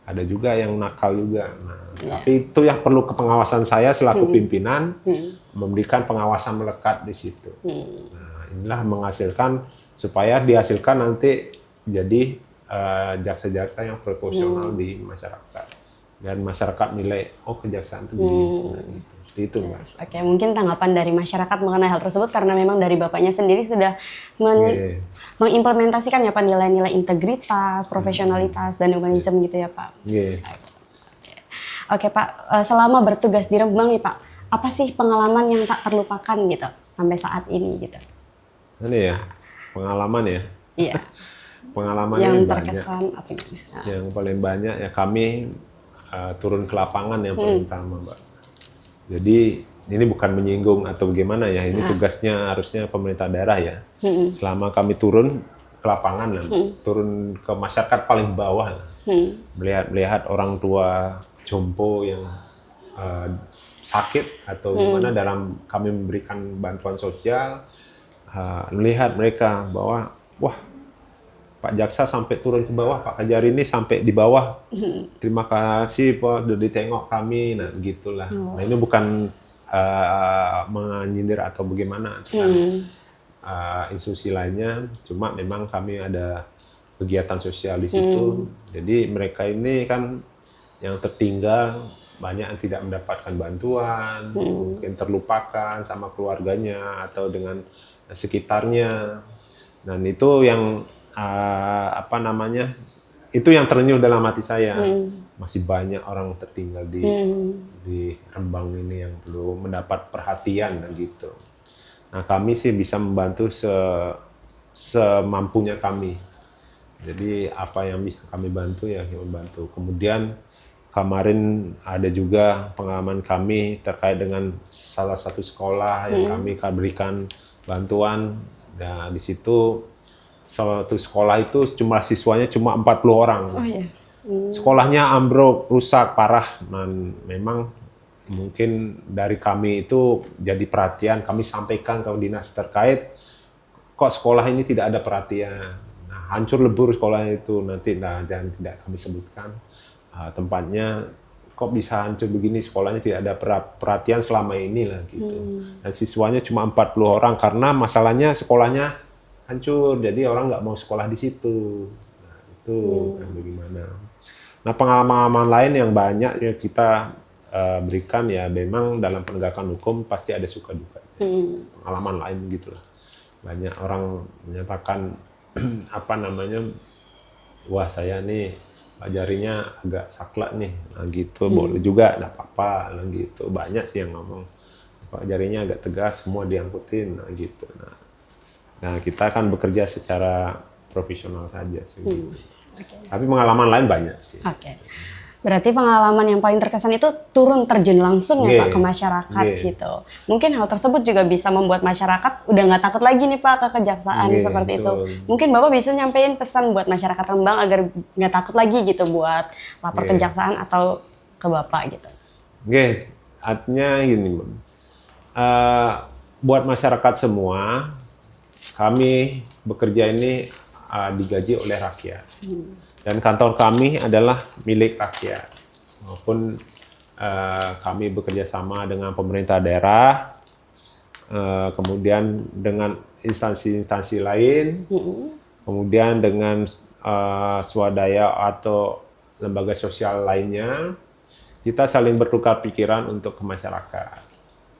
Ada juga yang nakal juga. Nah, tapi itu yang perlu pengawasan saya selaku pimpinan, memberikan pengawasan melekat di situ. Nah, inilah menghasilkan supaya dihasilkan nanti jadi jaksa-jaksa yang proporsional di masyarakat. Dan masyarakat nilai, Kejaksaan itu nah, gitu. Seperti itu, Mbak. Oke, mungkin tanggapan dari masyarakat mengenai hal tersebut karena memang dari Bapaknya sendiri sudah mengimplementasikan ya Pak nilai-nilai integritas, profesionalitas, dan humanisme gitu ya Pak. Oke Pak, selama bertugas di Rembang nih Pak, apa sih pengalaman yang tak terlupakan gitu sampai saat ini gitu? Ini ya, pengalaman ya. Iya. Pengalaman Yang banyak. terkesan apa gitu? Yang paling banyak ya kami turun ke lapangan yang paling utama, Mbak. Jadi ini bukan menyinggung atau bagaimana ya, ini tugasnya harusnya pemerintah daerah ya. Selama kami turun ke lapangan, turun ke masyarakat paling bawah, melihat orang tua jompo yang sakit atau gimana dalam kami memberikan bantuan sosial, melihat mereka bahwa wah, Pak Jaksa sampai turun ke bawah, Pak Kajari ini sampai di bawah. Terima kasih Pak, udah ditengok kami, nah gitulah. Nah ini bukan menyindir atau bagaimana institusi lainnya, cuma memang kami ada kegiatan sosial di situ. Jadi mereka ini kan yang tertinggal, banyak yang tidak mendapatkan bantuan, mungkin terlupakan sama keluarganya atau dengan sekitarnya. Dan itu yang itu yang terenyuh dalam hati saya. Masih banyak orang tertinggal di Rembang ini yang belum mendapat perhatian gitu. Nah, kami sih bisa membantu semampunya kami. Jadi apa yang bisa kami bantu ya kami bantu. Kemudian kemarin ada juga pengalaman kami terkait dengan salah satu sekolah yang kami berikan bantuan. Nah, di situ satu sekolah itu jumlah siswanya cuma 40 orang. Oh iya. Sekolahnya ambruk, rusak, parah. Dan memang mungkin dari kami itu jadi perhatian, kami sampaikan ke dinas terkait, kok sekolah ini tidak ada perhatian. Nah, hancur lebur sekolah itu, nanti jangan tidak kami sebutkan tempatnya, kok bisa hancur begini, sekolahnya tidak ada perhatian selama ini lah gitu. Dan siswanya cuma 40 orang karena masalahnya sekolahnya hancur, jadi orang nggak mau sekolah di situ. Nah, itu kan bagaimana. Nah, pengalaman lain yang banyak ya kita berikan ya memang dalam penegakan hukum pasti ada suka duka. Pengalaman lain gitulah. Banyak orang menyatakan wah saya nih jarinya agak saklek nih, nah, gitu boleh juga, nggak apa-apa, nah, gitu. Banyak sih yang ngomong jarinya agak tegas, semua diangkutin, nah, gitu. Nah, kita kan bekerja secara profesional saja sih. Okay. Tapi pengalaman lain banyak sih. Oke. Berarti pengalaman yang paling terkesan itu turun terjun langsung ya Pak ke masyarakat gitu. Mungkin hal tersebut juga bisa membuat masyarakat udah nggak takut lagi nih Pak ke kejaksaan seperti itu. Mungkin Bapak bisa nyampein pesan buat masyarakat Rembang agar nggak takut lagi gitu buat lapor kejaksaan atau ke Bapak gitu. Artinya gini, buat masyarakat semua, kami bekerja ini digaji oleh rakyat. Dan kantor kami adalah milik rakyat. Maupun kami bekerja sama dengan pemerintah daerah, kemudian dengan instansi-instansi lain, kemudian dengan swadaya atau lembaga sosial lainnya, kita saling bertukar pikiran untuk ke masyarakat.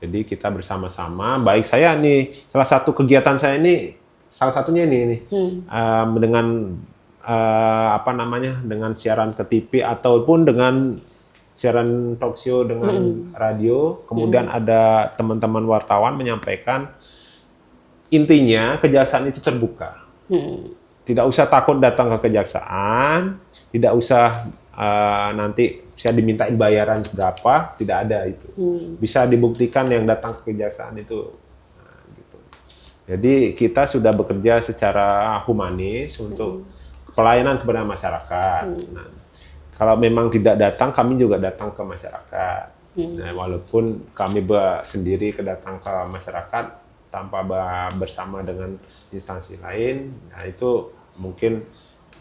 Jadi kita bersama-sama, baik saya nih, salah satu kegiatan saya ini, salah satunya ini dengan dengan siaran ke TV ataupun dengan siaran talk show dengan radio, kemudian ada teman-teman wartawan menyampaikan intinya kejaksaan itu terbuka. Tidak usah takut datang ke kejaksaan, tidak usah nanti saya dimintain bayaran berapa, tidak ada itu. Bisa dibuktikan yang datang ke kejaksaan itu. Nah, gitu. Jadi kita sudah bekerja secara humanis untuk pelayanan kepada masyarakat. Nah, kalau memang tidak datang, kami juga datang ke masyarakat. Nah, walaupun kami sendiri kedatang ke masyarakat tanpa bersama dengan instansi lain, nah itu mungkin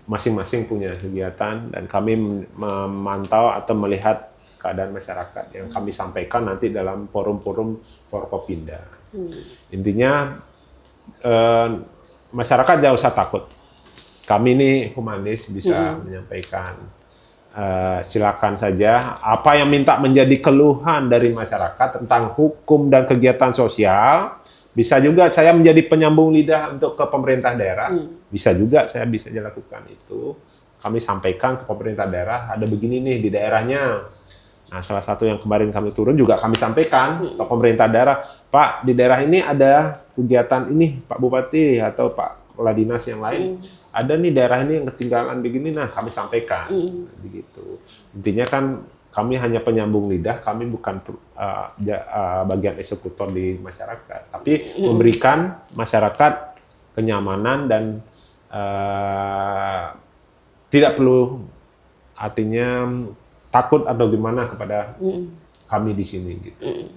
masing-masing punya kegiatan dan kami memantau atau melihat keadaan masyarakat yang kami sampaikan nanti dalam forum-forum Forkopimda. Intinya masyarakat jangan usah takut. Kami ini humanis bisa menyampaikan. Silakan saja apa yang minta menjadi keluhan dari masyarakat tentang hukum dan kegiatan sosial, bisa juga saya menjadi penyambung lidah untuk ke pemerintah daerah. Bisa juga saya bisa lakukan itu. Kami sampaikan ke pemerintah daerah, ada begini nih di daerahnya. Nah, salah satu yang kemarin kami turun juga kami sampaikan ke pemerintah daerah, Pak, di daerah ini ada kegiatan ini, Pak Bupati atau Pak Kepala Dinas yang lain, ada nih daerah ini yang ketinggalan begini, nah kami sampaikan, begitu. Intinya kan kami hanya penyambung lidah, kami bukan bagian eksekutor di masyarakat, tapi memberikan masyarakat kenyamanan dan tidak perlu artinya takut atau gimana kepada kami di sini gitu.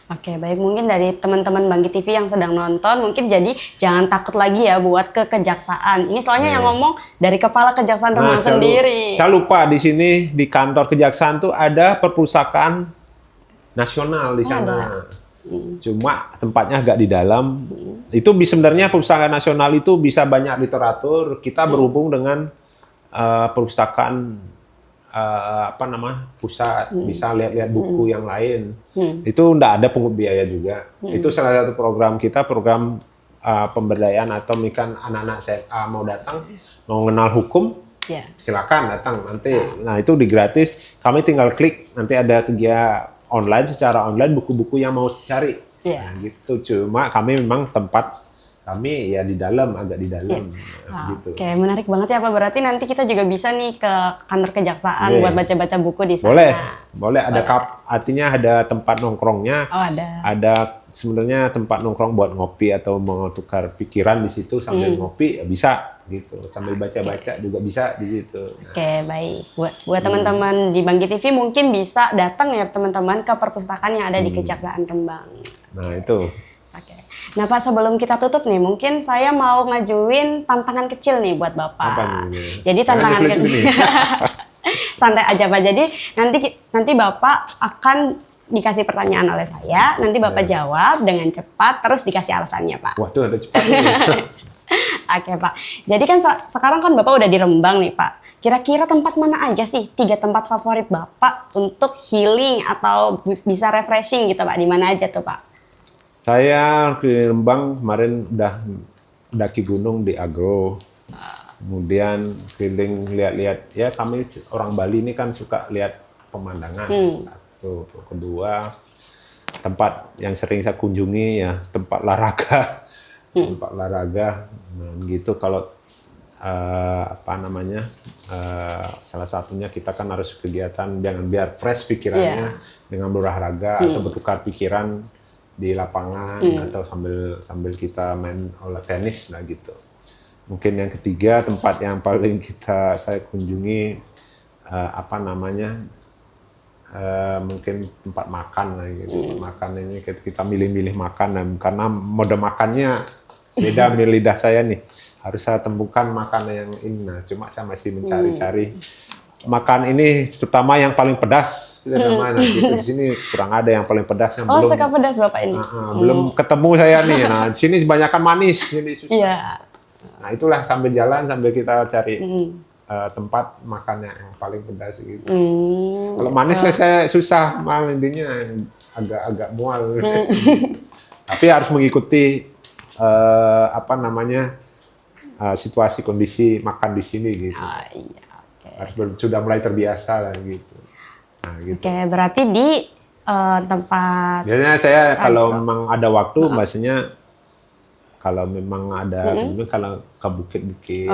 Oke, baik, mungkin dari teman-teman Bangkit TV yang sedang nonton, mungkin jadi jangan takut lagi ya buat ke kejaksaan. Ini soalnya yang ngomong dari Kepala Kejaksaan Rembang sendiri. Saya lupa di sini di kantor kejaksaan tuh ada perpustakaan nasional di sana. Cuma tempatnya agak di dalam. Itu sebenarnya perpustakaan nasional itu bisa banyak literatur. Kita berhubung dengan perpustakaan pusat, bisa lihat-lihat buku yang lain. Itu enggak ada pungut biaya juga. Itu salah satu program kita, program pemberdayaan atau misalkan anak-anak SMA mau datang, mau kenal hukum, silakan datang nanti. Nah, itu gratis. Kami tinggal klik, nanti ada kegiatan online, secara online buku-buku yang mau cari. Nah, gitu. Cuma kami memang tempat kami ya di dalam, agak di dalam. Gitu. Oke, menarik banget ya Pak. Berarti nanti kita juga bisa nih ke kantor kejaksaan buat baca-baca buku di sana. Boleh. Ada artinya ada tempat nongkrongnya. Oh, ada. Ada sebenarnya tempat nongkrong buat ngopi atau mau tukar pikiran di situ sambil ngopi ya bisa gitu. Sambil baca-baca juga bisa di situ. Nah. Oke, baik. Buat teman-teman di Bangkit TV mungkin bisa datang ya teman-teman ke perpustakaan yang ada di Kejaksaan Rembang. Nah, itu. Oke. Nah Pak, sebelum kita tutup nih, mungkin saya mau ngajuin tantangan kecil nih buat Bapak. Apa nih? Jadi tantangan kecil. Santai aja Pak. Jadi nanti Bapak akan dikasih pertanyaan oleh saya, nanti Bapak jawab dengan cepat, terus dikasih alasannya Pak. Waduh, ada cepat nih. Oke Pak. Jadi kan sekarang kan Bapak udah di Rembang nih Pak. Kira-kira tempat mana aja sih 3 tempat favorit Bapak untuk healing atau bisa refreshing gitu Pak? Di mana aja tuh Pak? Saya ke Rembang kemarin udah daki gunung di Agro. Kemudian keliling lihat-lihat, ya kami orang Bali ini kan suka lihat pemandangan. Satu. Kedua, tempat yang sering saya kunjungi ya tempat olahraga. Tempat olahraga. Nah, gitu kalau salah satunya kita kan harus kegiatan jangan biar fresh pikirannya dengan berolahraga atau bertukar pikiran di lapangan atau sambil kita main tenis lah gitu. Mungkin yang ketiga tempat yang paling saya kunjungi mungkin tempat makan lah gitu. Makan ini kita milih-milih makan karena mode makannya beda dengan lidah saya nih. Harus saya temukan makanan yang ini. Nah, cuma saya masih mencari-cari makan ini terutama yang paling pedas. Nah, gitu. Di sini kurang ada yang paling pedas yang belum. Suka pedas Bapak ini. Belum ketemu saya nih. Nah, di sini kebanyakan manis jadi susah. Iya. Nah, itulah sambil jalan sambil kita cari tempat makannya yang paling pedas gitu. Kalau manis saya susah, malah intinya agak mual. Tapi harus mengikuti situasi kondisi makan di sini gitu. Harus sudah mulai terbiasa lah gitu. Nah, gitu. Oke, berarti di tempat. Biasanya saya kalau memang ada waktu, biasanya kalau memang ada, kalau ke bukit-bukit,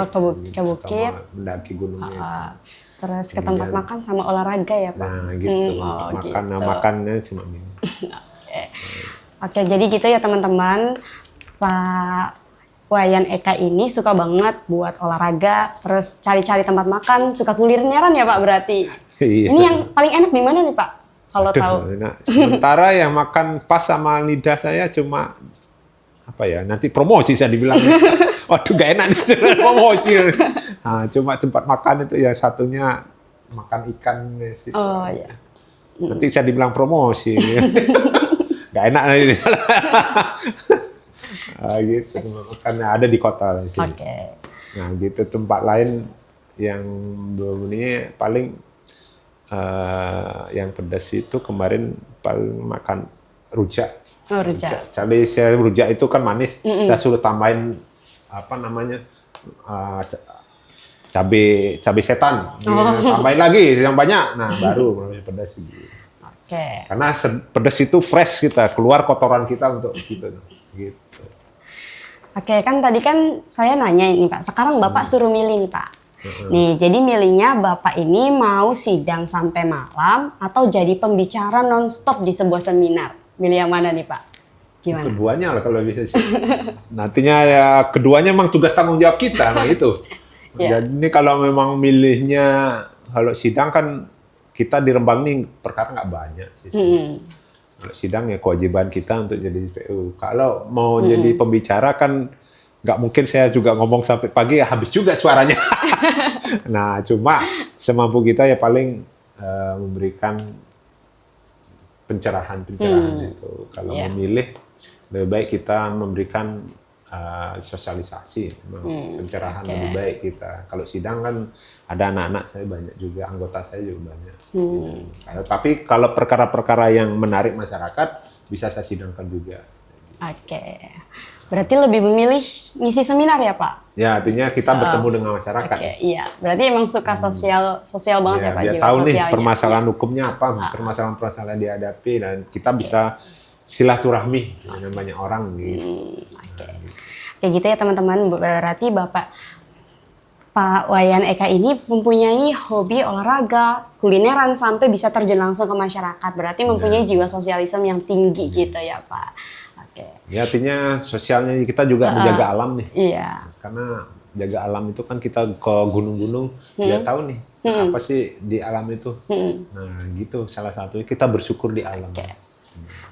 ke bukit, mendaki gunungnya. Terus ke tempat makan sama olahraga ya Pak. Nah gitu, makannya cuma ini. Oke, jadi gitu ya teman-teman. Pak Wayan Eka ini suka banget buat olahraga, terus cari-cari tempat makan, suka kulineran ya Pak berarti. Iya. Ini yang paling enak di mana nih Pak? Kalau tahu. Nah, sementara yang makan pas sama lidah saya cuma nanti promosi saya dibilang. Waduh, gak enak nih promosi. Nah, cuma tempat makan itu ya satunya makan ikan. Oh iya. Nanti saya dibilang promosi. Gak enak nih. Gitu, karena ada di kota di sini. Nah, gitu tempat lain yang belum ini paling yang pedas itu kemarin paling makan rujak. Rujak. Cabai saya rujak itu kan manis. Saya suruh tambahin cabai setan. Tambahin lagi yang banyak. Nah, baru pedas gitu. Oke. Karena pedas itu fresh, kita keluar kotoran kita untuk gitu. Oke, kan tadi kan saya nanya ini Pak. Sekarang Bapak suruh milih nih Pak. Nih, jadi milihnya Bapak ini mau sidang sampai malam atau jadi pembicara nonstop di sebuah seminar? Milih yang mana nih Pak? Gimana? Keduanya lah kalau bisa sih. Nantinya ya keduanya memang tugas tanggung jawab kita, nah itu. Jadi ini kalau memang milihnya kalau sidang kan kita di Rembang nih perkara nggak banyak sih. Kalau sidang ya kewajiban kita untuk jadi PU. Kalau mau jadi pembicara kan nggak mungkin saya juga ngomong sampai pagi ya habis juga suaranya. Nah cuma semampu kita ya paling memberikan pencerahan itu. Kalau memilih lebih baik kita memberikan sosialisasi, pencerahan lebih baik kita. Kalau sidang kan ada anak-anak saya banyak juga, anggota saya juga banyak. Tapi kalau perkara-perkara yang menarik masyarakat bisa saya sidangkan juga. Oke, berarti lebih memilih ngisi seminar ya Pak? Ya, artinya kita bertemu dengan masyarakat. Oke, iya. Berarti emang suka sosial banget ya Pak? Dia tahu nih permasalahan hukumnya apa, permasalahan-permasalahan yang dihadapi, dan kita bisa silaturahmi dengan banyak orang gitu. Kayak gitu ya teman-teman, berarti Pak Wayan Eka ini mempunyai hobi olahraga, kulineran, sampai bisa terjun langsung ke masyarakat. Berarti mempunyai jiwa sosialisme yang tinggi gitu ya Pak. Oke. Ya artinya sosialnya kita juga menjaga alam nih. Iya. Karena jaga alam itu kan kita ke gunung-gunung, dia tahu nih apa sih di alam itu. Nah gitu, salah satunya kita bersyukur di alam.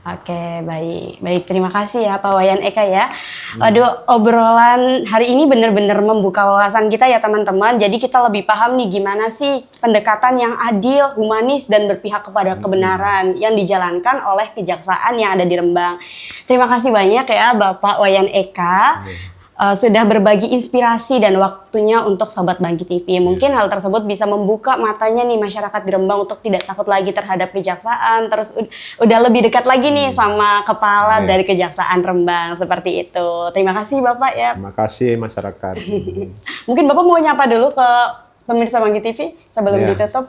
Oke, baik. Terima kasih ya Pak Wayan Eka ya. Waduh, obrolan hari ini benar-benar membuka wawasan kita ya teman-teman. Jadi kita lebih paham nih gimana sih pendekatan yang adil, humanis, dan berpihak kepada kebenaran yang dijalankan oleh kejaksaan yang ada di Rembang. Terima kasih banyak ya Bapak Wayan Eka. Sudah berbagi inspirasi dan waktunya untuk Sobat Bangkit TV. Mungkin hal tersebut bisa membuka matanya nih masyarakat di Rembang untuk tidak takut lagi terhadap kejaksaan. Terus udah lebih dekat lagi nih sama kepala dari Kejaksaan Rembang, seperti itu. Terima kasih Bapak ya. Terima kasih masyarakat. Mungkin Bapak mau nyapa dulu ke pemirsa Bangkit TV sebelum ditutup.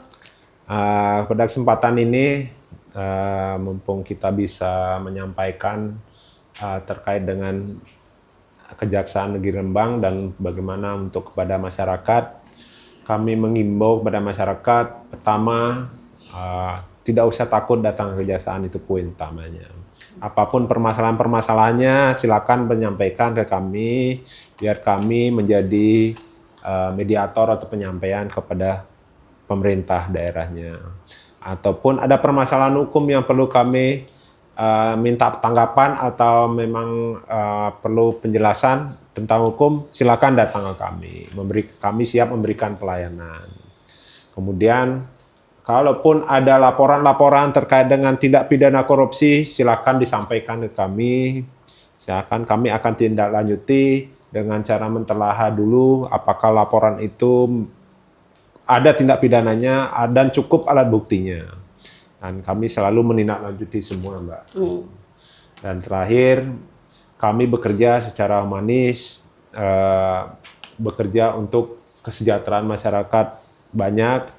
Pada kesempatan ini, mumpung kita bisa menyampaikan terkait dengan Kejaksaan Negeri Rembang dan bagaimana untuk kepada masyarakat, kami mengimbau kepada masyarakat, pertama tidak usah takut datang ke kejaksaan, itu poin utamanya. Apapun permasalahan-permasalahannya silakan menyampaikan ke kami, biar kami menjadi mediator atau penyampaian kepada pemerintah daerahnya. Ataupun ada permasalahan hukum yang perlu kami minta tanggapan atau memang perlu penjelasan tentang hukum, silakan datang ke kami. Kami siap memberikan pelayanan. Kemudian, kalaupun ada laporan-laporan terkait dengan tindak pidana korupsi, silakan disampaikan ke kami. Silakan, kami akan tindak lanjuti dengan cara mentelaah dulu apakah laporan itu ada tindak pidananya dan cukup alat buktinya. Dan kami selalu menindaklanjuti semua, Mbak. Dan terakhir, kami bekerja secara humanis, bekerja untuk kesejahteraan masyarakat banyak,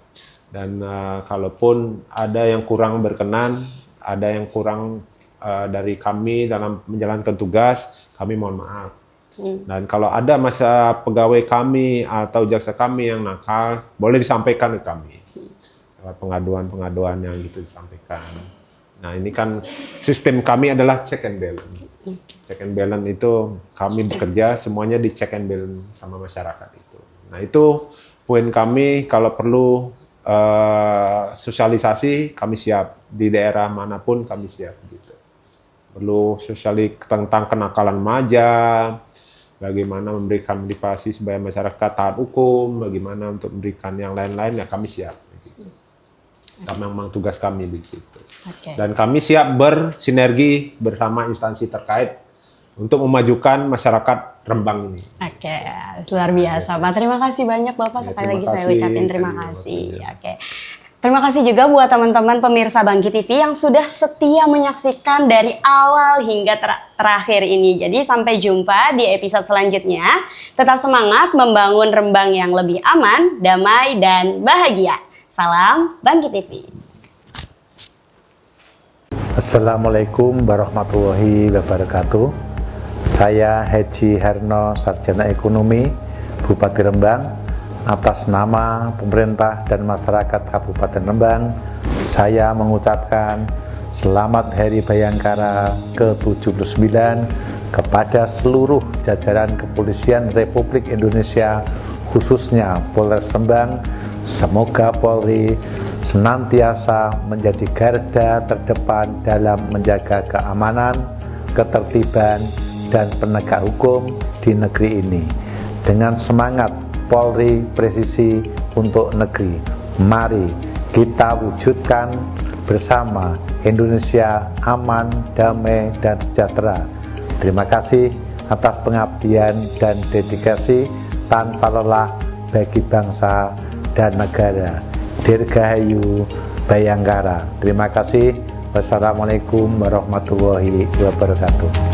dan kalaupun ada yang kurang berkenan, ada yang kurang dari kami dalam menjalankan tugas, kami mohon maaf. Dan kalau ada pegawai kami atau jaksa kami yang nakal, boleh disampaikan ke kami. Pengaduan-pengaduan yang gitu disampaikan. Nah ini kan sistem kami adalah check and balance. Check and balance itu kami bekerja semuanya di check and balance sama masyarakat itu. Nah itu poin kami, kalau perlu sosialisasi kami siap, di daerah manapun kami siap gitu. Perlu sosialisasi tentang kenakalan remaja, bagaimana memberikan edukasi supaya masyarakat taat hukum, bagaimana untuk memberikan yang lain-lain, ya kami siap. Memang tugas kami di situ. Dan kami siap bersinergi bersama instansi terkait untuk memajukan masyarakat Rembang ini. Oke, luar biasa Pak. Terima kasih banyak Bapak. Sekali lagi saya ucapin terima kasih. Oke. Terima kasih juga buat teman-teman pemirsa Bangkit TV yang sudah setia menyaksikan dari awal hingga terakhir ini. Jadi sampai jumpa di episode selanjutnya. Tetap semangat membangun Rembang yang lebih aman, damai, dan bahagia. Salam Bangkit TV. Assalamualaikum warahmatullahi wabarakatuh. Saya Haji Herno, Sarjana Ekonomi, Bupati Rembang. Atas nama pemerintah dan masyarakat Kabupaten Rembang, saya mengucapkan Selamat Hari Bayangkara ke-79 kepada seluruh jajaran Kepolisian Republik Indonesia, khususnya Polres Rembang. Semoga Polri senantiasa menjadi garda terdepan dalam menjaga keamanan, ketertiban, dan penegak hukum di negeri ini. Dengan semangat Polri presisi untuk negeri, mari kita wujudkan bersama Indonesia aman, damai, dan sejahtera. Terima kasih atas pengabdian dan dedikasi tanpa lelah bagi bangsa dan negara. Dirgahayu Bayangkara. Terima kasih. Wassalamualaikum warahmatullahi wabarakatuh.